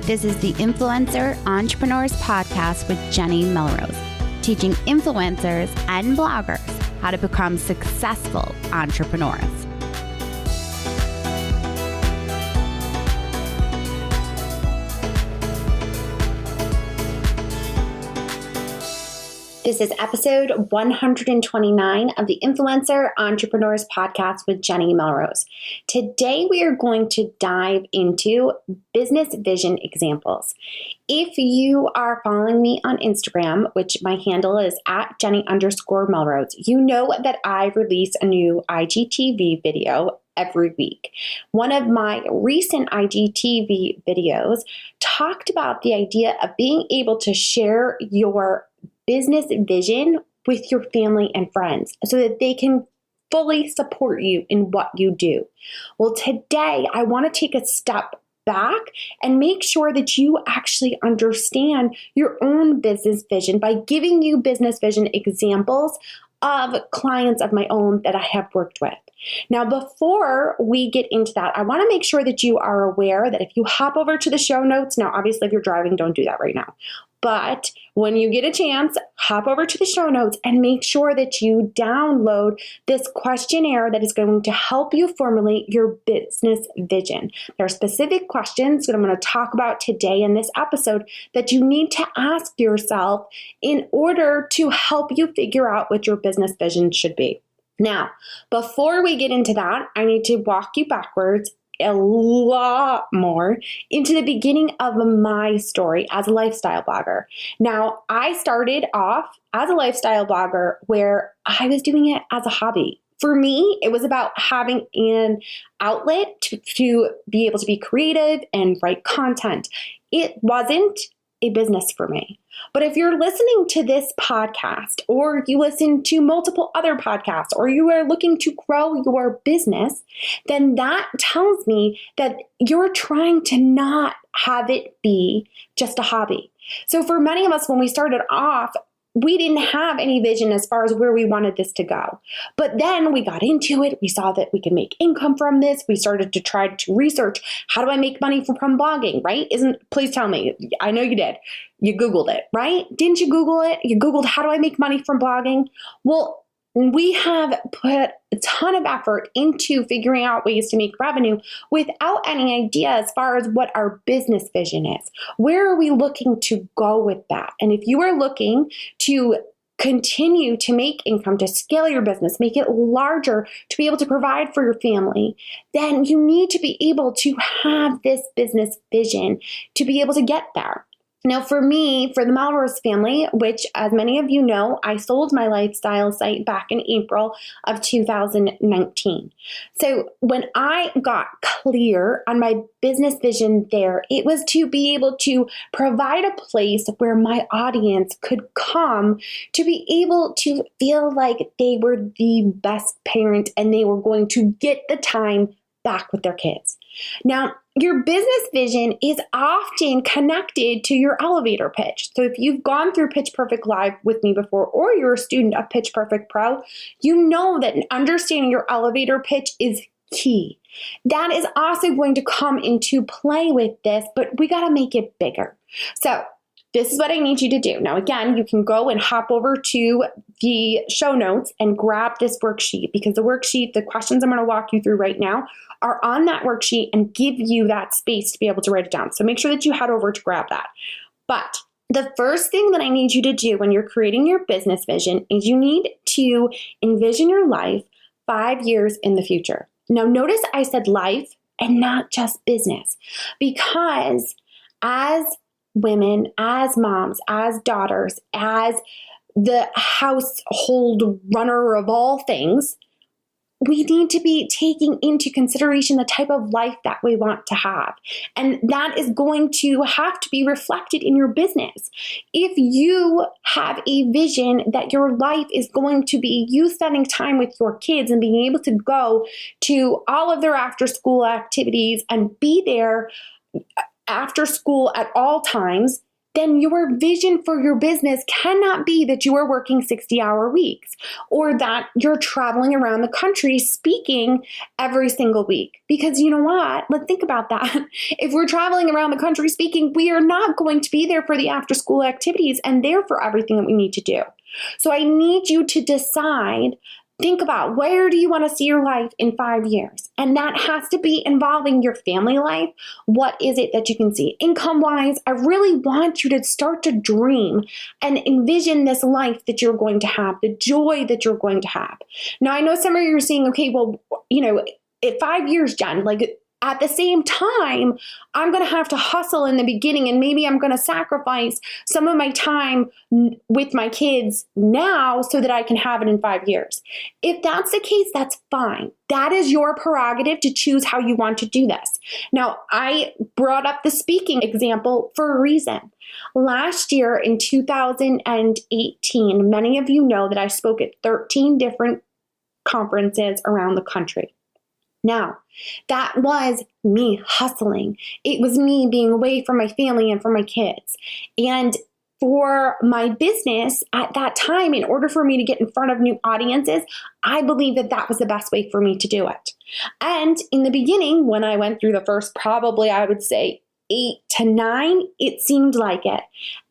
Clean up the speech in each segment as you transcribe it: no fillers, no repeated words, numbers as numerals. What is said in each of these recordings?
This is the Influencer Entrepreneurs Podcast with Jenny Melrose, teaching influencers and bloggers how to become successful entrepreneurs. This is episode 129 of the Influencer Entrepreneurs Podcast with Jenny Melrose. Today, we are going to dive into business vision examples. If you are following me on Instagram, which my handle is at Jenny_Melrose, you know that I release a new IGTV video every week. One of my recent IGTV videos talked about the idea of being able to share your business vision with your family and friends so that they can fully support you in what you do. Well, today I want to take a step back and make sure that you actually understand your own business vision by giving you business vision examples of clients of my own that I have worked with. Now, before we get into that, I want to make sure that you are aware that if you hop over to the show notes, now obviously if you're driving, don't do that right now. But when you get a chance, hop over to the show notes and make sure that you download this questionnaire that is going to help you formulate your business vision. There are specific questions that I'm going to talk about today in this episode that you need to ask yourself in order to help you figure out what your business vision should be. Now, before we get into that, I need to walk you backwards a lot more into the beginning of my story as a lifestyle blogger. Now, I started off as a lifestyle blogger where I was doing it as a hobby. For me, it was about having an outlet to be able to be creative and write content. It wasn't a business for me. But if you're listening to this podcast, or you listen to multiple other podcasts, or you are looking to grow your business, then that tells me that you're trying to not have it be just a hobby. So for many of us, when we started off, we didn't have any vision as far as where we wanted this to go. But then we got into it. We saw that we could make income from this. We started to try to research, how do I make money from blogging, right? Please tell me. I know you did. You Googled it, right? Didn't you Google it? You Googled, how do I make money from blogging? Well, we have put a ton of effort into figuring out ways to make revenue without any idea as far as what our business vision is. Where are we looking to go with that? And if you are looking to continue to make income, to scale your business, make it larger, to be able to provide for your family, then you need to be able to have this business vision to be able to get there. Now, for me, for the Melrose family, which as many of you know, I sold my lifestyle site back in April of 2019. So when I got clear on my business vision there, it was to be able to provide a place where my audience could come to be able to feel like they were the best parent and they were going to get the time back with their kids. Now, your business vision is often connected to your elevator pitch. So if you've gone through Pitch Perfect Live with me before, or you're a student of Pitch Perfect Pro, you know that understanding your elevator pitch is key. That is also going to come into play with this, but we got to make it bigger. So this is what I need you to do. Now, again, you can go and hop over to the show notes and grab this worksheet, because the worksheet, the questions I'm going to walk you through right now are on that worksheet and give you that space to be able to write it down. So make sure that you head over to grab that. But the first thing that I need you to do when you're creating your business vision is you need to envision your life 5 years in the future. Now, notice I said life and not just business, because as women, as moms, as daughters, as the household runner of all things, we need to be taking into consideration the type of life that we want to have. And that is going to have to be reflected in your business. If you have a vision that your life is going to be you spending time with your kids and being able to go to all of their after school activities and be there after school at all times, then your vision for your business cannot be that you are working 60-hour weeks or that you're traveling around the country speaking every single week. Because you know what? Let's think about that. If we're traveling around the country speaking, we are not going to be there for the after school activities and there for everything that we need to do. So I need you to decide. Think about, where do you want to see your life in 5 years? And that has to be involving your family life. What is it that you can see? Income-wise, I really want you to start to dream and envision this life that you're going to have, the joy that you're going to have. Now, I know some of you are saying, okay, well, at 5 years, Jen, like at the same time, I'm going to have to hustle in the beginning, and maybe I'm going to sacrifice some of my time with my kids now so that I can have it in 5 years. If that's the case, that's fine. That is your prerogative to choose how you want to do this. Now, I brought up the speaking example for a reason. Last year in 2018, many of you know that I spoke at 13 different conferences around the country. Now, that was me hustling. It was me being away from my family and from my kids. And for my business at that time, in order for me to get in front of new audiences, I believe that that was the best way for me to do it. And in the beginning, when I went through the first, probably I would say 8 to 9, it seemed like it.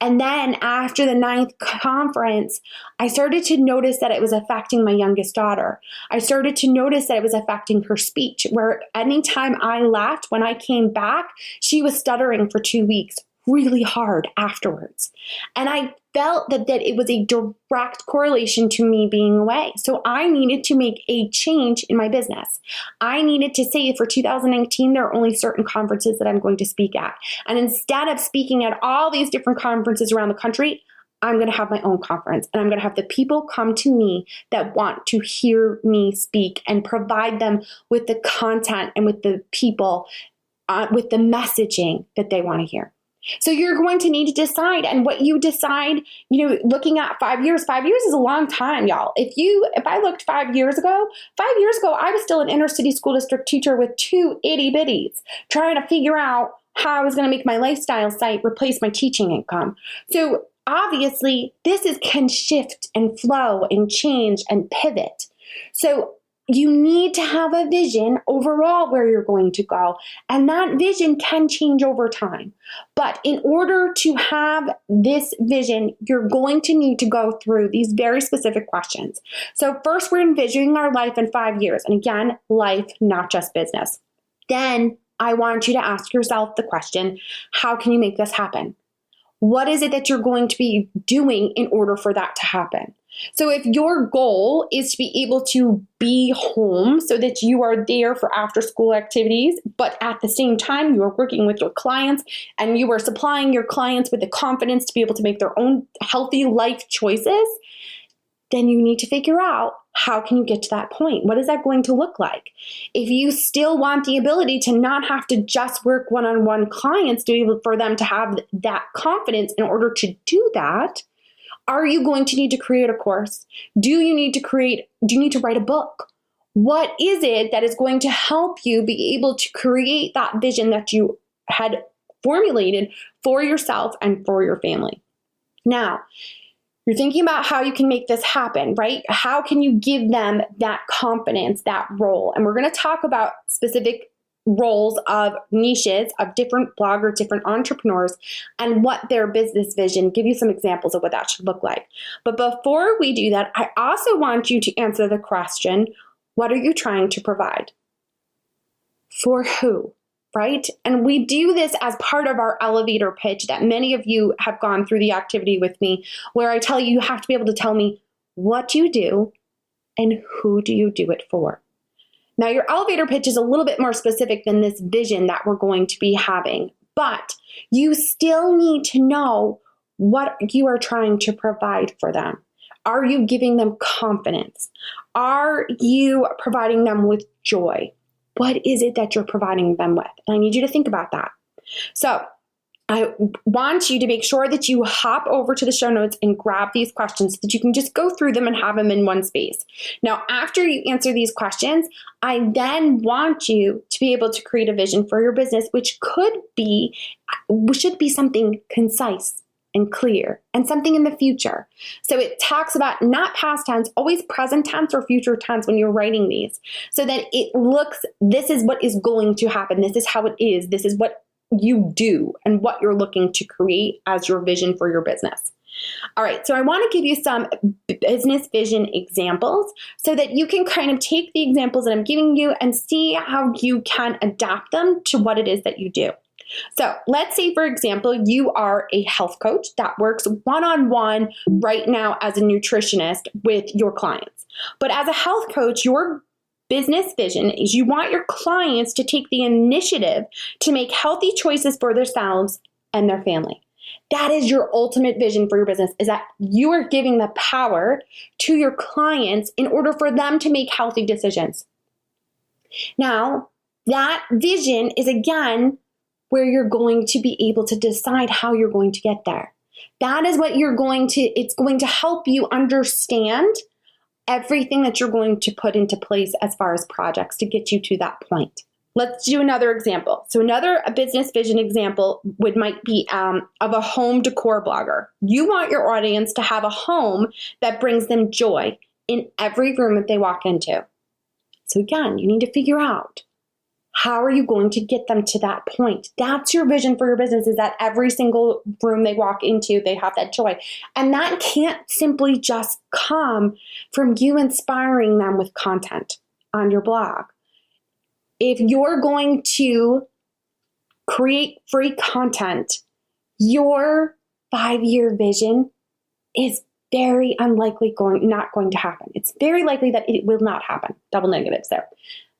And then after the 9th conference, I started to notice that it was affecting my youngest daughter. I started to notice that it was affecting her speech, where anytime I left, when I came back, she was stuttering for 2 weeks really hard afterwards. And I felt that it was a direct correlation to me being away. So I needed to make a change in my business. I needed to say for 2019, there are only certain conferences that I'm going to speak at. And instead of speaking at all these different conferences around the country, I'm going to have my own conference, and I'm going to have the people come to me that want to hear me speak and provide them with the content and with the people, with the messaging that they want to hear. So you're going to need to decide, and what you decide, looking at 5 years is a long time, y'all. If I looked 5 years ago, I was still an inner city school district teacher with 2 itty bitties trying to figure out how I was going to make my lifestyle site replace my teaching income. So obviously this can shift and flow and change and pivot. So you need to have a vision overall where you're going to go, and that vision can change over time. But in order to have this vision, you're going to need to go through these very specific questions. So first, we're envisioning our life in 5 years. And again, life, not just business. Then I want you to ask yourself the question, how can you make this happen? What is it that you're going to be doing in order for that to happen? So if your goal is to be able to be home so that you are there for after school activities, but at the same time you are working with your clients and you are supplying your clients with the confidence to be able to make their own healthy life choices, then you need to figure out, how can you get to that point? What is that going to look like? If you still want the ability to not have to just work one-on-one clients to be able for them to have that confidence in order to do that, are you going to need to create a course? Do you need to write a book? What is it that is going to help you be able to create that vision that you had formulated for yourself and for your family? Now, you're thinking about how you can make this happen, right? How can you give them that confidence, that role? And we're going to talk about specific roles of niches of different bloggers, different entrepreneurs, and what their business vision, give you some examples of what that should look like. But before we do that, I also want you to answer the question, what are you trying to provide? For who? Right? And we do this as part of our elevator pitch that many of you have gone through the activity with me, where I tell you have to be able to tell me what you do and who do you do it for. Now, your elevator pitch is a little bit more specific than this vision that we're going to be having, but you still need to know what you are trying to provide for them. Are you giving them confidence? Are you providing them with joy? What is it that you're providing them with? And I need you to think about that. So I want you to make sure that you hop over to the show notes and grab these questions so that you can just go through them and have them in one space. Now, after you answer these questions, I then want you to be able to create a vision for your business, which should be something concise, and clear and something in the future. So it talks about not past tense, always present tense or future tense when you're writing these, so that it looks, this is what is going to happen. This is how it is. This is what you do and what you're looking to create as your vision for your business. All right, so I want to give you some business vision examples so that you can kind of take the examples that I'm giving you and see how you can adapt them to what it is that you do. So let's say, for example, you are a health coach that works one-on-one right now as a nutritionist with your clients. But as a health coach, your business vision is you want your clients to take the initiative to make healthy choices for themselves and their family. That is your ultimate vision for your business, is that you are giving the power to your clients in order for them to make healthy decisions. Now, that vision is, again, where you're going to be able to decide how you're going to get there. That is what it's going to help you understand everything that you're going to put into place as far as projects to get you to that point. Let's do another example. So another business vision example might be of a home decor blogger. You want your audience to have a home that brings them joy in every room that they walk into. So again, you need to figure out, how are you going to get them to that point? That's your vision for your business, is that every single room they walk into, they have that joy. And that can't simply just come from you inspiring them with content on your blog. If you're going to create free content, your 5-year vision is very unlikely not going to happen. It's very likely that it will not happen. Double negatives there.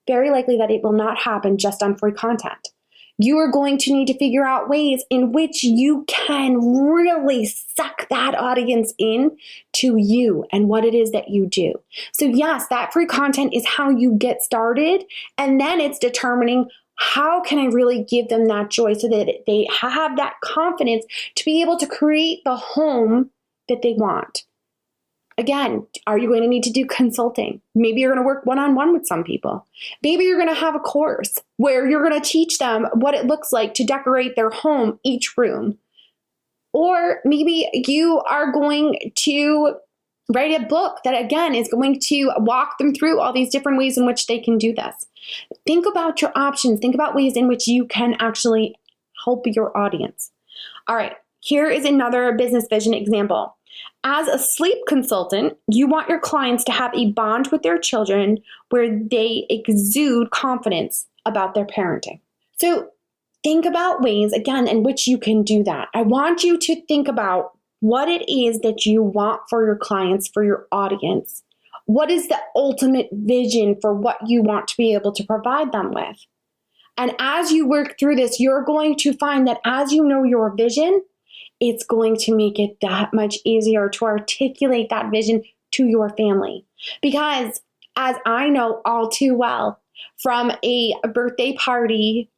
Very likely that it will not happen just on free content. You are going to need to figure out ways in which you can really suck that audience in to you and what it is that you do. So yes, that free content is how you get started. And then it's determining, how can I really give them that joy so that they have that confidence to be able to create the home that they want. Again, are you going to need to do consulting? Maybe you're going to work one-on-one with some people. Maybe you're going to have a course where you're going to teach them what it looks like to decorate their home, each room. Or maybe you are going to write a book that, again, is going to walk them through all these different ways in which they can do this. Think about your options. Think about ways in which you can actually help your audience. All right, here is another business vision example. As a sleep consultant, you want your clients to have a bond with their children where they exude confidence about their parenting. So think about ways, again, in which you can do that. I want you to think about what it is that you want for your clients, for your audience. What is the ultimate vision for what you want to be able to provide them with? And as you work through this, you're going to find that as you know your vision, it's going to make it that much easier to articulate that vision to your family. Because as I know all too well, from a birthday party,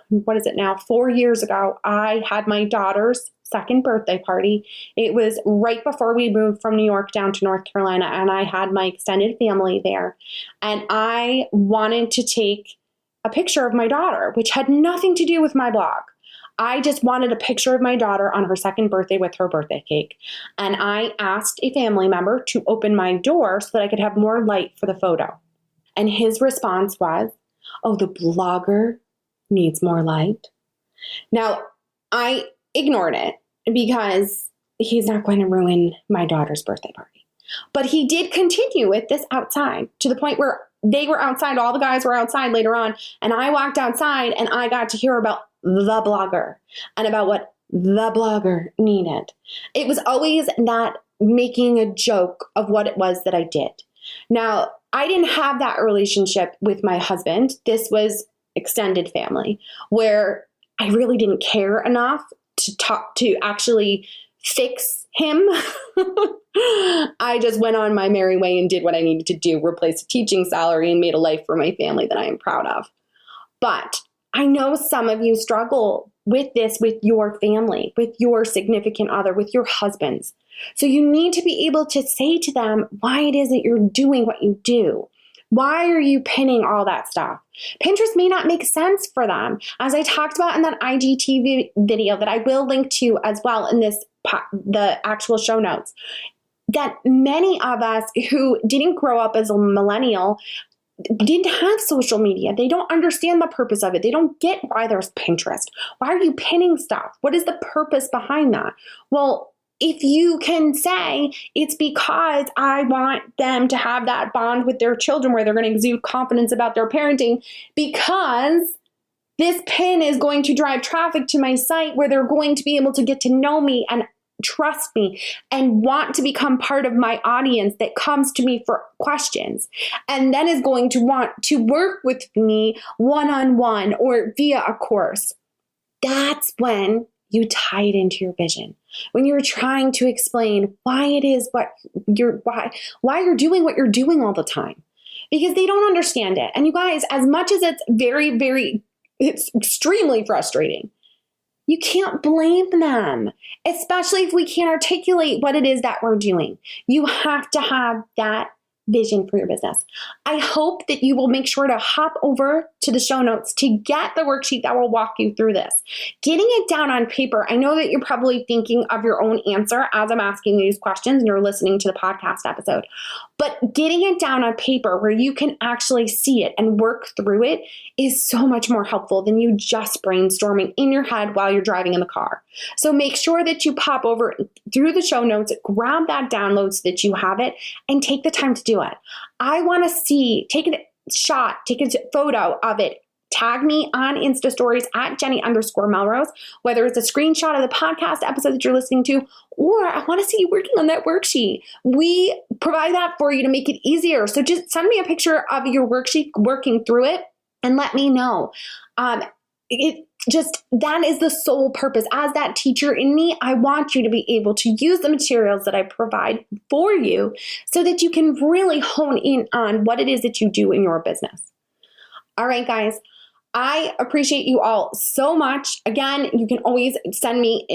4 years ago, I had my daughter's second birthday party. It was right before we moved from New York down to North Carolina, and I had my extended family there. And I wanted to take a picture of my daughter, which had nothing to do with my blog. I just wanted a picture of my daughter on her second birthday with her birthday cake. And I asked a family member to open my door so that I could have more light for the photo. And his response was, "Oh, the blogger needs more light." Now, I ignored it because he's not going to ruin my daughter's birthday party. But he did continue with this outside to the point where they were outside, all the guys were outside later on, and I walked outside and I got to hear about the blogger and about what the blogger needed. It was always that making a joke of what it was that I did. Now, I didn't have that relationship with my husband. This was extended family where I really didn't care enough to actually fix him. I just went on my merry way and did what I needed to do, replaced a teaching salary and made a life for my family that I am proud of. But I know some of you struggle with this with your family, with your significant other, with your husbands. So you need to be able to say to them why it is that you're doing what you do. Why are you pinning all that stuff? Pinterest may not make sense for them. As I talked about in that IGTV video that I will link to as well in the actual show notes, that many of us who didn't grow up as a millennial didn't have social media. They don't understand the purpose of it. They don't get why there's Pinterest. Why are you pinning stuff? What is the purpose behind that? Well, if you can say it's because I want them to have that bond with their children where they're going to exude confidence about their parenting, because this pin is going to drive traffic to my site where they're going to be able to get to know me and trust me and want to become part of my audience that comes to me for questions and then is going to want to work with me one-on-one or via a course. That's when you tie it into your vision. When you're trying to explain why it is why you're doing what you're doing all the time, because they don't understand it. And you guys, as much as it's extremely frustrating, you can't blame them, especially if we can't articulate what it is that we're doing. You have to have that vision for your business. I hope that you will make sure to hop over to the show notes to get the worksheet that will walk you through this. Getting it down on paper, I know that you're probably thinking of your own answer as I'm asking these questions and you're listening to the podcast episode, but getting it down on paper where you can actually see it and work through it is so much more helpful than you just brainstorming in your head while you're driving in the car. So make sure that you pop over through the show notes, grab that download so that you have it, and take the time to do it. I want to take a photo of it. Tag me on Insta stories at Jenny_Melrose, whether it's a screenshot of the podcast episode that you're listening to, or I want to see you working on that worksheet. We provide that for you to make it easier. So just send me a picture of your worksheet working through it and let me know. That is the sole purpose. As that teacher in me, I want you to be able to use the materials that I provide for you so that you can really hone in on what it is that you do in your business. All right, guys, I appreciate you all so much. Again, you can always send me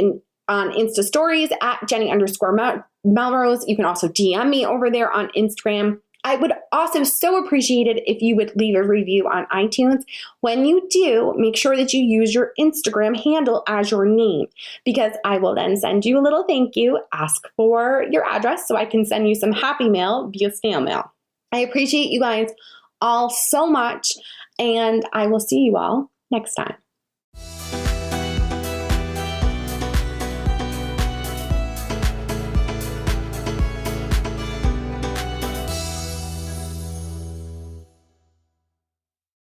on Insta stories at Jenny_Melrose. You can also DM me over there on Instagram. I would also so appreciate it if you would leave a review on iTunes. When you do, make sure that you use your Instagram handle as your name, because I will then send you a little thank you, ask for your address so I can send you some happy mail via snail mail. I appreciate you guys all so much, and I will see you all next time.